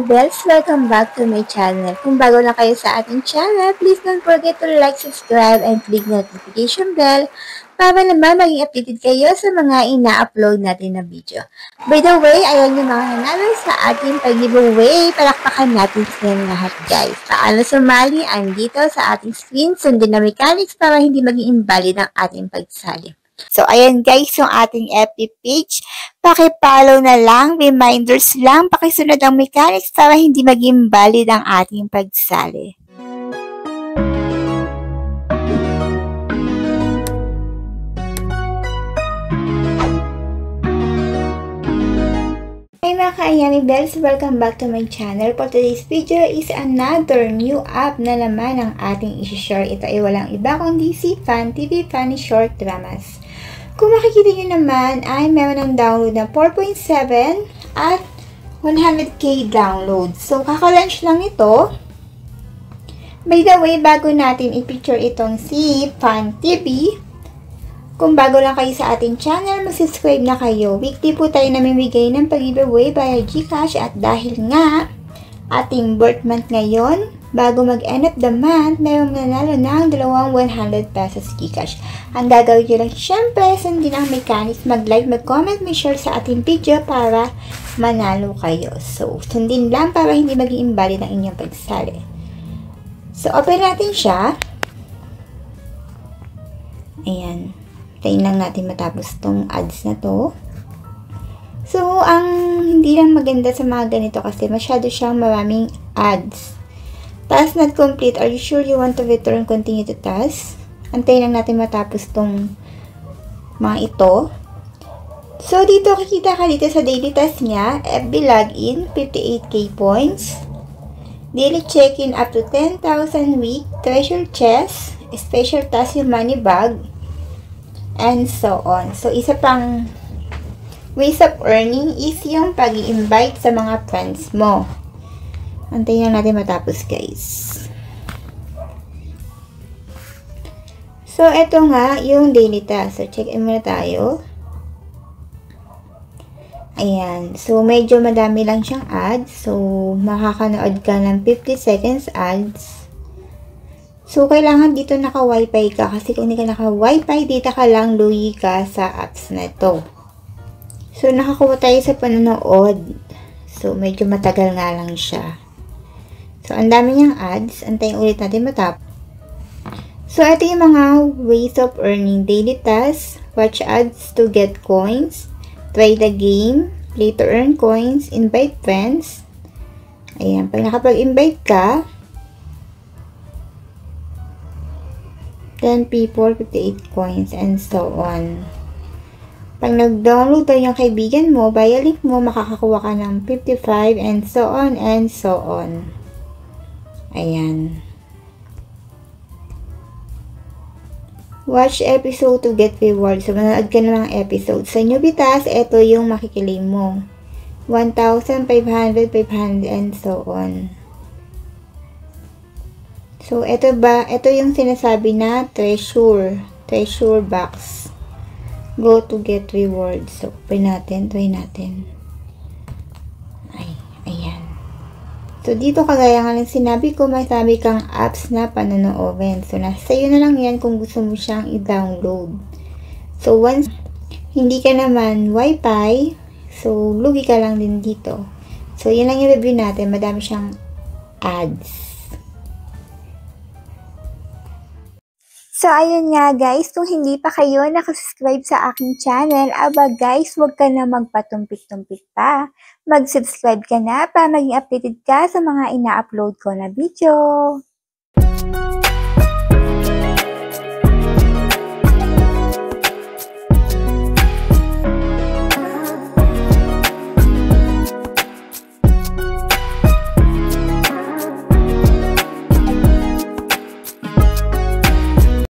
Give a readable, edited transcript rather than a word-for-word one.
Bells! Welcome back to my channel. Kung bago lang kayo sa ating channel, please don't forget to like, subscribe, and click notification bell para naman maging updated kayo sa mga ina-upload natin na video. By the way, ayan yung mga nanalo sa ating pag-giveaway. Palakpakan natin silang lahat, guys. Paano sumali? Andito sa ating screen. Sundin na mechanics para hindi maging invalid ang ating pagsali. So, ayan guys, yung ating FB page. Paki-follow na lang, reminders lang, pakisunod ang mechanics para hindi maging valid ang ating pagsali. Hey mga ka-Ayami Bells, welcome back to my channel. For today's video is another new app na naman ang ating isi-share. Ito ay walang iba kundi si Fan TV Funny Short Dramas. Kung makikita nyo naman ay meron ng download na 4.7 at 100k download. So, kaka-launch lang ito. By the way, bago natin i-picture itong si Fan TV, kung bago lang kayo sa ating channel, mag-subscribe na kayo. Weekly po tayo namimigay ng pag-giveaway via GCash at dahil nga ating birth month ngayon, bago mag-end of the month, mayroong nanalo ng 200 pesos GCash. Ang gagawin nyo lang, syempre, sundin ang mechanics, mag-like, mag-comment, mag-share sa ating video para manalo kayo. So, sundin lang para hindi maging invalid ang inyong pagsali. So, open natin siya. Ayan. Tayin lang natin matapos tong ads na to. So, ang hindi lang maganda sa mga ganito kasi masyado siyang maraming ads. Task not complete. Are you sure you want to return? Continue to task. Antayin lang natin matapos tong mga ito. So, dito kikita ka dito sa daily task niya. FB login, 58k points. Daily check-in up to 10,000 week. Treasure chest. Special task yung money bag. And so on. So, isa pang ways of earning is yung pag-i-invite sa mga friends mo. Antayin lang natin matapos, guys. So, eto nga yung daily task. So, check-in muna tayo. Ayan. So, medyo madami lang siyang ads. So, makakanood ka ng 50 seconds ads. So, kailangan dito naka-wifi ka. Kasi kung hindi ka naka-wifi, dito ka lang lugi ka sa apps na ito. So, nakakuha tayo sa panonood. So, medyo matagal nga lang siya. So, ang dami niyang ads. Antayin ulit natin matapos. So, ito yung mga ways of earning. Daily tasks, watch ads to get coins, try the game, play to earn coins, invite friends. Ayan, pag nakapag-invite ka, 10 people, 58 coins, and so on. Pag nag-download daw yung kaibigan mo, via link mo, makakakuha ka ng 55, and so on, and so on. Ayan. Watch episode to get reward. So, manood ka na ng episode. Sa newbie task, ito yung makikilim mo. 1,500, 500, and so on. So, ito yung sinasabi na treasure box. Go to get reward. So, open natin, try natin. Ayan. So, dito kagaya nga lang sinabi ko, masabi kang apps na panonoodin. So, nasa iyo na lang yan kung gusto mo siyang i-download. So, once hindi ka naman wifi, so, lugi ka lang din dito. So, yan lang yung review natin. Madami siyang ads. So, ayun nga guys, kung hindi pa kayo nakasubscribe sa aking channel, aba guys, huwag ka na magpatumpik-tumpik pa. Mag-subscribe ka na para maging updated ka sa mga ina-upload ko na video.